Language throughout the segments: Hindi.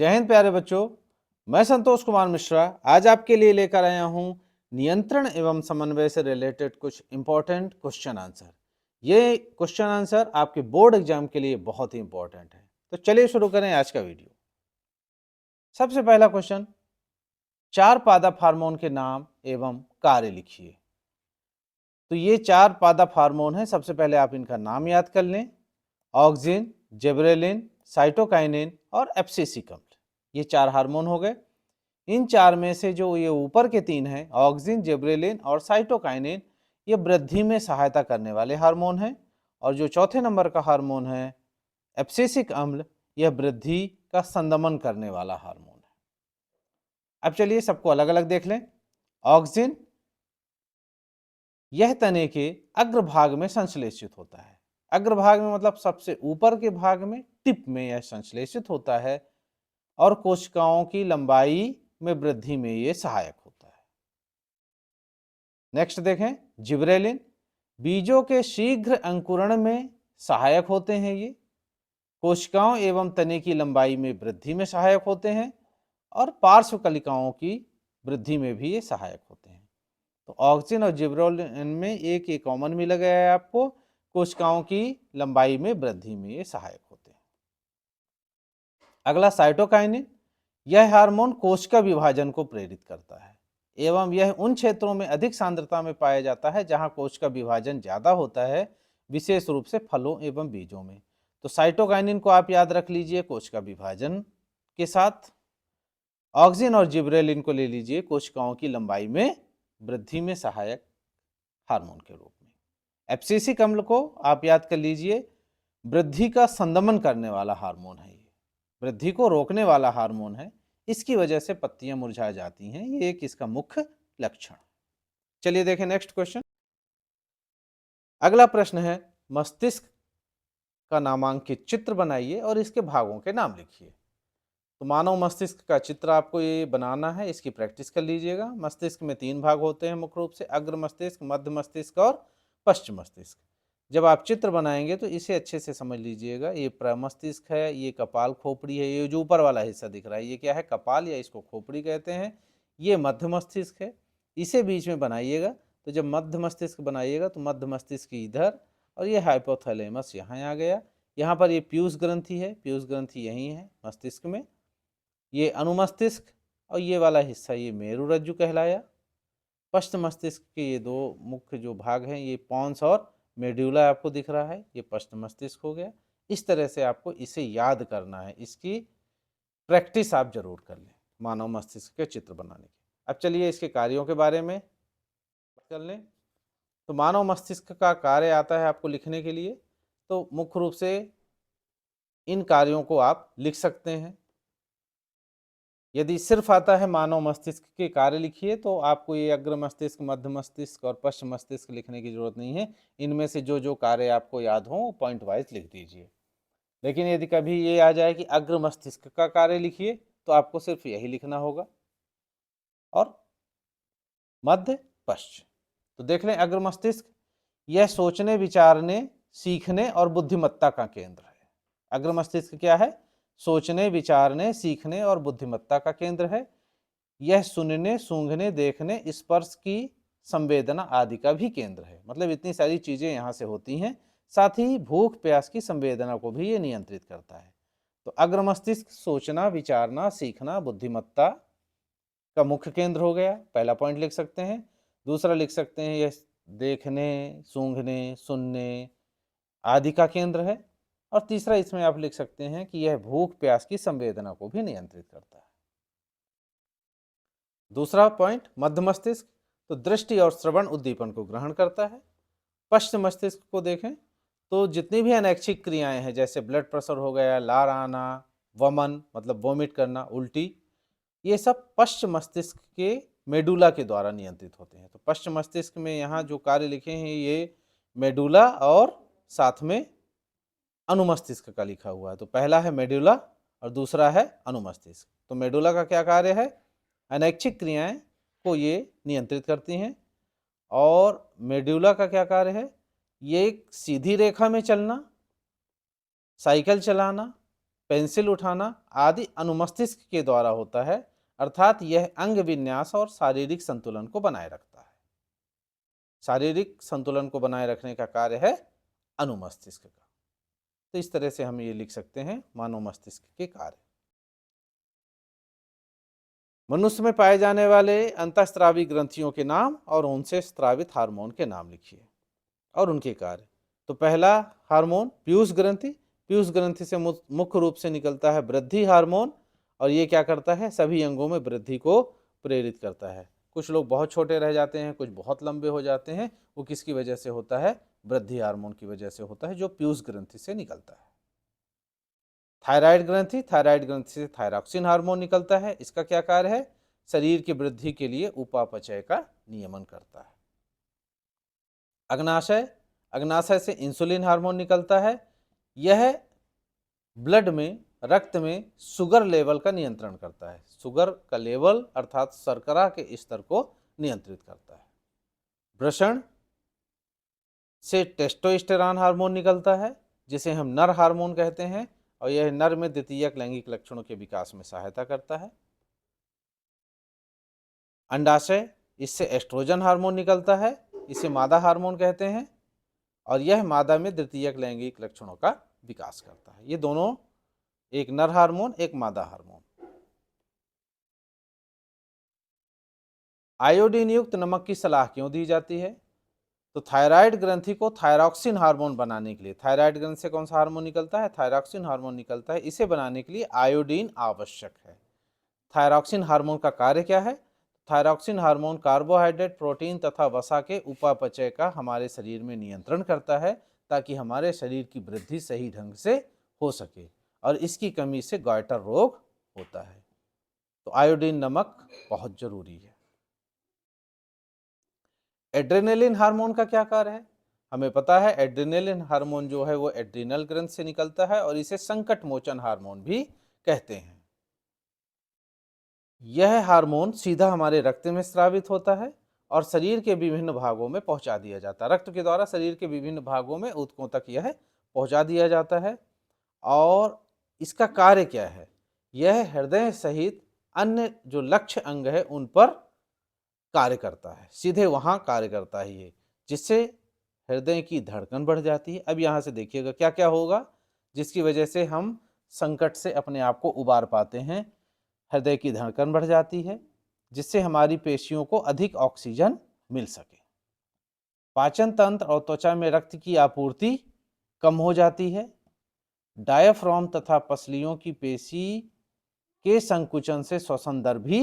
जय हिंद प्यारे बच्चों, मैं संतोष कुमार मिश्रा आज आपके लिए लेकर आया हूं नियंत्रण एवं समन्वय से रिलेटेड कुछ इंपॉर्टेंट क्वेश्चन आंसर। ये क्वेश्चन आंसर आपके बोर्ड एग्जाम के लिए बहुत ही इंपॉर्टेंट है। तो चलिए शुरू करें आज का वीडियो। सबसे पहला क्वेश्चन, चार पादप हार्मोन के नाम एवं कार्य लिखिए। तो ये चार पादप हार्मोन है, सबसे पहले आप इनका नाम याद कर लें। ऑक्सिन, जिबरेलिन, साइटोकाइनिन और एब्सिसिक अम्ल, ये चार हार्मोन हो गए। इन चार में से जो ये ऊपर के तीन हैं, ऑक्सिन, जिबरेलिन और साइटोकाइनिन, ये वृद्धि में सहायता करने वाले हार्मोन हैं। और जो चौथे नंबर का हार्मोन है एब्सिसिक अम्ल, यह वृद्धि का संदमन करने वाला हार्मोन है। अब चलिए सबको अलग अलग देख लें। ऑक्सिन, यह तने के अग्रभाग में संश्लेषित होता है। अग्रभाग में मतलब सबसे ऊपर के भाग में, टिप में यह संश्लेषित होता है और कोशिकाओं की लंबाई में वृद्धि में ये सहायक होता है। नेक्स्ट देखें, जिब्रेलिन, बीजों के शीघ्र अंकुरण में सहायक होते हैं। ये कोशिकाओं एवं तने की लंबाई में वृद्धि में सहायक होते हैं और पार्श्व कलिकाओं की वृद्धि में भी ये सहायक होते हैं। तो ऑक्सिन और जिब्रेलिन में एक कॉमन मिल गया है आपको, कोशिकाओं की लंबाई में वृद्धि में ये सहायक होते हैं। अगला साइटोकाइनिन, यह हार्मोन कोशिका विभाजन को प्रेरित करता है एवं यह उन क्षेत्रों में अधिक सांद्रता में पाया जाता है जहां कोशिका विभाजन ज्यादा होता है, विशेष रूप से फलों एवं बीजों में। तो साइटोकाइनिन को आप याद रख लीजिए कोशिका विभाजन के साथ। ऑक्सिन और जिब्रेलिन को ले लीजिए कोशिकाओं की लंबाई में वृद्धि में सहायक हार्मोन के रूप में। एब्सिसिक अम्ल को आप याद कर लीजिए वृद्धि का संदमन करने वाला हार्मोन है। ये वृद्धि को रोकने वाला हार्मोन है, इसकी वजह से पत्तियां मुरझा जाती हैं, ये एक इसका मुख्य लक्षण। चलिए देखें नेक्स्ट क्वेश्चन। अगला प्रश्न है, मस्तिष्क का नामांकित चित्र बनाइए और इसके भागों के नाम लिखिए। तो मानव मस्तिष्क का चित्र आपको ये बनाना है, इसकी प्रैक्टिस कर लीजिएगा। मस्तिष्क में तीन भाग होते हैं मुख्य रूप से, अग्र मस्तिष्क, मध्य मस्तिष्क और पश्च मस्तिष्क। जब आप चित्र बनाएंगे तो इसे अच्छे से समझ लीजिएगा। ये प्रमस्तिष्क है, ये कपाल खोपड़ी है, ये जो ऊपर वाला हिस्सा दिख रहा है ये क्या है, कपाल या इसको खोपड़ी कहते हैं। ये मध्य मस्तिष्क है, इसे बीच में बनाइएगा। तो जब मध्य मस्तिष्क बनाइएगा तो मध्य मस्तिष्क इधर और ये हाइपोथैलेमस यहाँ आ गया। यहाँ पर ये पीयूष ग्रंथि है, पीयूष ग्रंथि यहीं है मस्तिष्क में। ये अनुमस्तिष्क और ये वाला हिस्सा ये मेरुरज्जु कहलाया। पश्च मस्तिष्क के ये दो मुख्य जो भाग हैं, ये पॉन्स और मेड्यूला आपको दिख रहा है, ये पश्च मस्तिष्क हो गया। इस तरह से आपको इसे याद करना है, इसकी प्रैक्टिस आप जरूर कर लें मानव मस्तिष्क के चित्र बनाने की। अब चलिए इसके कार्यों के बारे में कर लें। तो मानव मस्तिष्क का कार्य आता है आपको लिखने के लिए, तो मुख्य रूप से इन कार्यों को आप लिख सकते हैं। यदि सिर्फ आता है मानव मस्तिष्क के कार्य लिखिए तो आपको ये अग्र मस्तिष्क, मध्य मस्तिष्क और पश्च मस्तिष्क लिखने की जरूरत नहीं है। इनमें से जो जो कार्य आपको याद हो पॉइंट वाइज लिख दीजिए। लेकिन यदि कभी ये आ जाए कि अग्र मस्तिष्क का कार्य लिखिए तो आपको सिर्फ यही लिखना होगा, और मध्य पश्च। तो देख लें, अग्र मस्तिष्क यह सोचने, विचारने, सीखने और बुद्धिमत्ता का केंद्र है। अग्र मस्तिष्क क्या है, सोचने, विचारने, सीखने और बुद्धिमत्ता का केंद्र है। यह सुनने, सूंघने, देखने, स्पर्श की संवेदना आदि का भी केंद्र है। मतलब इतनी सारी चीजें यहाँ से होती हैं। साथ ही भूख प्यास की संवेदना को भी ये नियंत्रित करता है। तो अग्र मस्तिष्क सोचना, विचारना, सीखना, बुद्धिमत्ता का मुख्य केंद्र हो गया, पहला पॉइंट लिख सकते हैं। दूसरा लिख सकते हैं यह देखने, सूंघने, सुनने आदि का केंद्र है। और तीसरा इसमें आप लिख सकते हैं कि यह भूख प्यास की संवेदना को भी नियंत्रित करता है। दूसरा पॉइंट, मध्य मस्तिष्क, तो दृष्टि और श्रवण उद्दीपन को ग्रहण करता है। पश्च मस्तिष्क को देखें तो जितनी भी अनैच्छिक क्रियाएं हैं, जैसे ब्लड प्रेशर हो गया, लार आना, वमन मतलब वोमिट करना, उल्टी, ये सब पश्च मस्तिष्क के मेडुला के द्वारा नियंत्रित होते हैं। तो पश्च मस्तिष्क में यहाँ जो कार्य लिखे हैं ये मेडुला और साथ में अनुमस्तिष्क का लिखा हुआ है। तो पहला है मेडुला और दूसरा है अनुमस्तिष्क। तो मेडुला का क्या कार्य है, अनैच्छिक क्रियाएं को ये नियंत्रित करती हैं। और मेडुला का क्या कार्य है, ये एक सीधी रेखा में चलना, साइकिल चलाना, पेंसिल उठाना आदि अनुमस्तिष्क के द्वारा होता है, अर्थात यह अंग विन्यास और शारीरिक संतुलन को बनाए रखता है। शारीरिक संतुलन को बनाए रखने का कार्य है अनुमस्तिष्क का। तो इस तरह से हम ये लिख सकते हैं मानव मस्तिष्क के कार्य। मनुष्य में पाए जाने वाले अंतःस्रावी ग्रंथियों के नाम और उनसे स्रावित हार्मोन के नाम लिखिए और उनके कार्य। तो पहला हार्मोन पीयूष ग्रंथि। पीयूष ग्रंथि से मुख्य रूप से निकलता है वृद्धि हार्मोन, और ये क्या करता है, सभी अंगों में वृद्धि को प्रेरित करता है। कुछ लोग बहुत छोटे रह जाते हैं, कुछ बहुत लंबे हो जाते हैं, वो किसकी वजह से होता है, वृद्धि हार्मोन की वजह से होता है, जो पीयूष ग्रंथि से निकलता है। थायराइड ग्रंथि, थायराइड ग्रंथि से थायरॉक्सिन हार्मोन निकलता है। इसका क्या कार्य है, शरीर की वृद्धि के लिए उपापचय का नियमन करता है। अग्नाशय, अग्नाशय से इंसुलिन हार्मोन निकलता है। यह ब्लड में, रक्त में शुगर लेवल का नियंत्रण करता है। शुगर का लेवल अर्थात शर्करा के स्तर को नियंत्रित करता है। वृषण से टेस्टोस्टेरॉन हार्मोन निकलता है, जिसे हम नर हार्मोन कहते हैं, और यह नर में द्वितीयक लैंगिक लक्षणों के विकास में सहायता करता है। अंडाशय, इससे एस्ट्रोजन हार्मोन निकलता है, इसे मादा हार्मोन कहते हैं, और यह मादा में द्वितीयक लैंगिक लक्षणों का विकास करता है। ये दोनों, एक नर हार्मोन एक मादा हार्मोन। आयोडीन युक्त नमक की सलाह क्यों दी जाती है, तो थायराइड ग्रंथि को थायरॉक्सिन हार्मोन बनाने के लिए, थायराइड ग्रंथि से कौन सा हार्मोन निकलता है, थायरॉक्सिन हार्मोन निकलता है, इसे बनाने के लिए आयोडीन आवश्यक है। थायरॉक्सिन हार्मोन का कार्य क्या है, थायरॉक्सिन हार्मोन कार्बोहाइड्रेट, प्रोटीन तथा वसा के उपापचय का हमारे शरीर में नियंत्रण करता है, ताकि हमारे शरीर की वृद्धि सही ढंग से हो सके, और इसकी कमी से गॉइटर रोग होता है। तो आयोडीन नमक बहुत जरूरी है। एड्रेनलिन हार्मोन का क्या कार्य है, हमें पता है एड्रेनलिन हार्मोन जो है वो एड्रीनल ग्रंथ से निकलता है, और इसे संकट मोचन हार्मोन भी कहते हैं। यह हार्मोन सीधा हमारे रक्त में स्रावित होता है और शरीर के विभिन्न भागों में पहुंचा दिया जाता है। रक्त के द्वारा शरीर के विभिन्न भागों में, ऊतकों तक यह पहुंचा दिया जाता है। और इसका कार्य क्या है, यह हृदय सहित अन्य जो लक्ष्य अंग है उन पर कार्य करता है, सीधे वहां कार्य करता है ये, जिससे हृदय की धड़कन बढ़ जाती है। अब यहाँ से देखिएगा क्या क्या होगा जिसकी वजह से हम संकट से अपने आप को उबार पाते हैं। हृदय की धड़कन बढ़ जाती है, जिससे हमारी पेशियों को अधिक ऑक्सीजन मिल सके। पाचन तंत्र और त्वचा में रक्त की आपूर्ति कम हो जाती है। डायाफ्राम तथा पसलियों की पेशी के संकुचन से श्वसन दर भी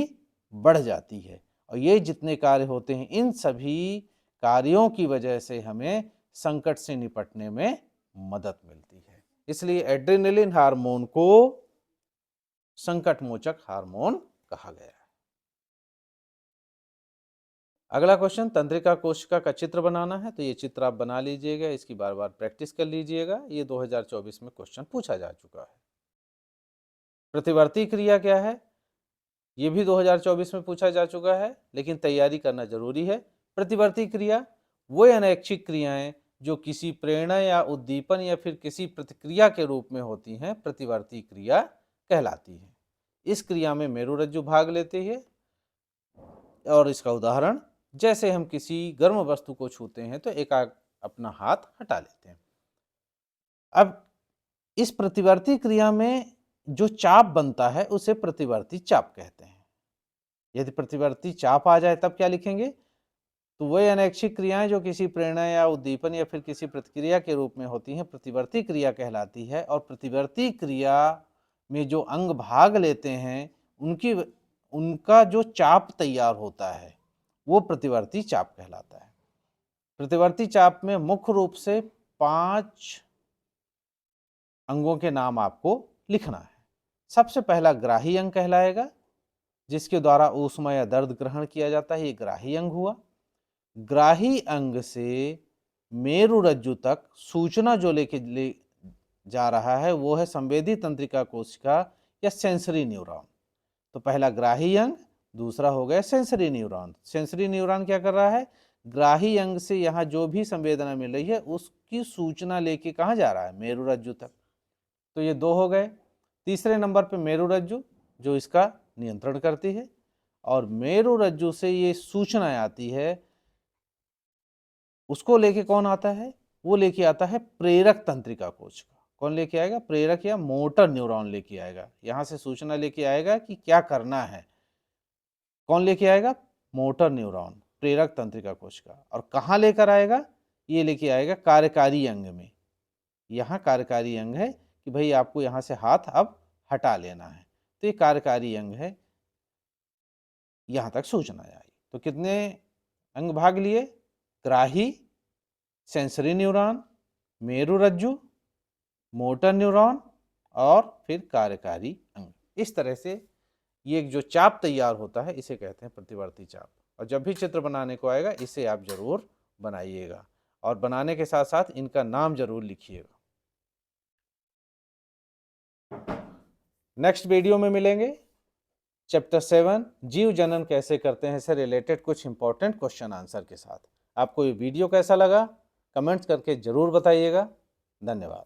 बढ़ जाती है, और ये जितने कार्य होते हैं, इन सभी कार्यों की वजह से हमें संकट से निपटने में मदद मिलती है। इसलिए एड्रेनलिन हार्मोन को संकट मोचक हार्मोन कहा गया है। अगला क्वेश्चन, तंत्रिका कोशिका का चित्र बनाना है, तो ये चित्र आप बना लीजिएगा, इसकी बार बार प्रैक्टिस कर लीजिएगा। ये 2024 में क्वेश्चन पूछा जा चुका है। प्रतिवर्ती क्रिया क्या है, ये भी 2024 में पूछा जा चुका है, लेकिन तैयारी करना जरूरी है। प्रतिवर्ती क्रिया वो अनैच्छिक क्रियाएं जो किसी प्रेरणा या उद्दीपन या फिर किसी प्रतिक्रिया के रूप में होती हैं, प्रतिवर्ती क्रिया कहलाती है। इस क्रिया में मेरुरज्जु भाग लेती है, और इसका उदाहरण, जैसे हम किसी गर्म वस्तु को छूते हैं तो एकाएक अपना हाथ हटा लेते हैं। अब इस प्रतिवर्ती क्रिया में जो चाप बनता है उसे प्रतिवर्ती चाप कहते हैं। यदि प्रतिवर्ती चाप आ जाए तब क्या लिखेंगे, तो वह अनैच्छिक क्रियाएं जो किसी प्रेरणा या उद्दीपन या फिर किसी प्रतिक्रिया के रूप में होती हैं, प्रतिवर्ती क्रिया कहलाती है। और प्रतिवर्ती क्रिया में जो अंग भाग लेते हैं उनका जो चाप तैयार होता है वो प्रतिवर्ती चाप कहलाता है। प्रतिवर्ती चाप में मुख्य रूप से 5 अंगों के नाम आपको लिखना है। सबसे पहला ग्राही अंग कहलाएगा, जिसके द्वारा ऊष्मा या दर्द ग्रहण किया जाता है, ये ग्राही अंग हुआ। ग्राही अंग से मेरुरज्जु तक सूचना जो ले जा रहा है वो है संवेदी तंत्रिका कोशिका या सेंसरी न्यूरॉन। तो पहला ग्राही अंग, दूसरा हो गया सेंसरी न्यूरॉन। सेंसरी न्यूरॉन क्या कर रहा है, ग्राही अंग से यहाँ जो भी संवेदना मिल रही है उसकी सूचना लेके कहाँ जा रहा है, मेरुरज्जु तक। तो ये 2 हो गए। तीसरे नंबर पे मेरुरज्जु जो इसका नियंत्रण करती है, और मेरुरज्जु से ये सूचना आती है, उसको लेके कौन आता है? वो लेके आता है प्रेरक तंत्रिका कोश का। कौन लेके आएगा? प्रेरक या मोटर न्यूरॉन लेके आएगा। यहाँ से सूचना लेके आएगा कि क्या करना है। कौन लेके आएगा? मोटर न्यूरॉन, प्रेरक तंत्रिका कोश का। और कहाँ लेकर आएगा? ये लेके आएगा कार्यकारी अंग में। यहाँ कार्यकारी अंग है कि भाई आपको यहाँ से हाथ अब हटा लेना है, तो ये कार्यकारी अंग है। यहाँ तक सूचना आई। तो कितने अंग भाग लिए? ग्राही, सेंसरी न्यूरॉन, मेरुरज्जु, मोटर न्यूरॉन और फिर कार्यकारी अंग। इस तरह से ये जो चाप तैयार होता है इसे कहते हैं प्रतिवर्ती चाप। और जब भी चित्र बनाने को आएगा इसे आप जरूर बनाइएगा, और बनाने के साथ साथ इनका नाम जरूर लिखिएगा। नेक्स्ट वीडियो में मिलेंगे चैप्टर 7 जीव जनन कैसे करते हैं से रिलेटेड कुछ इंपॉर्टेंट क्वेश्चन आंसर के साथ। आपको ये वीडियो कैसा लगा कमेंट्स करके जरूर बताइएगा। धन्यवाद।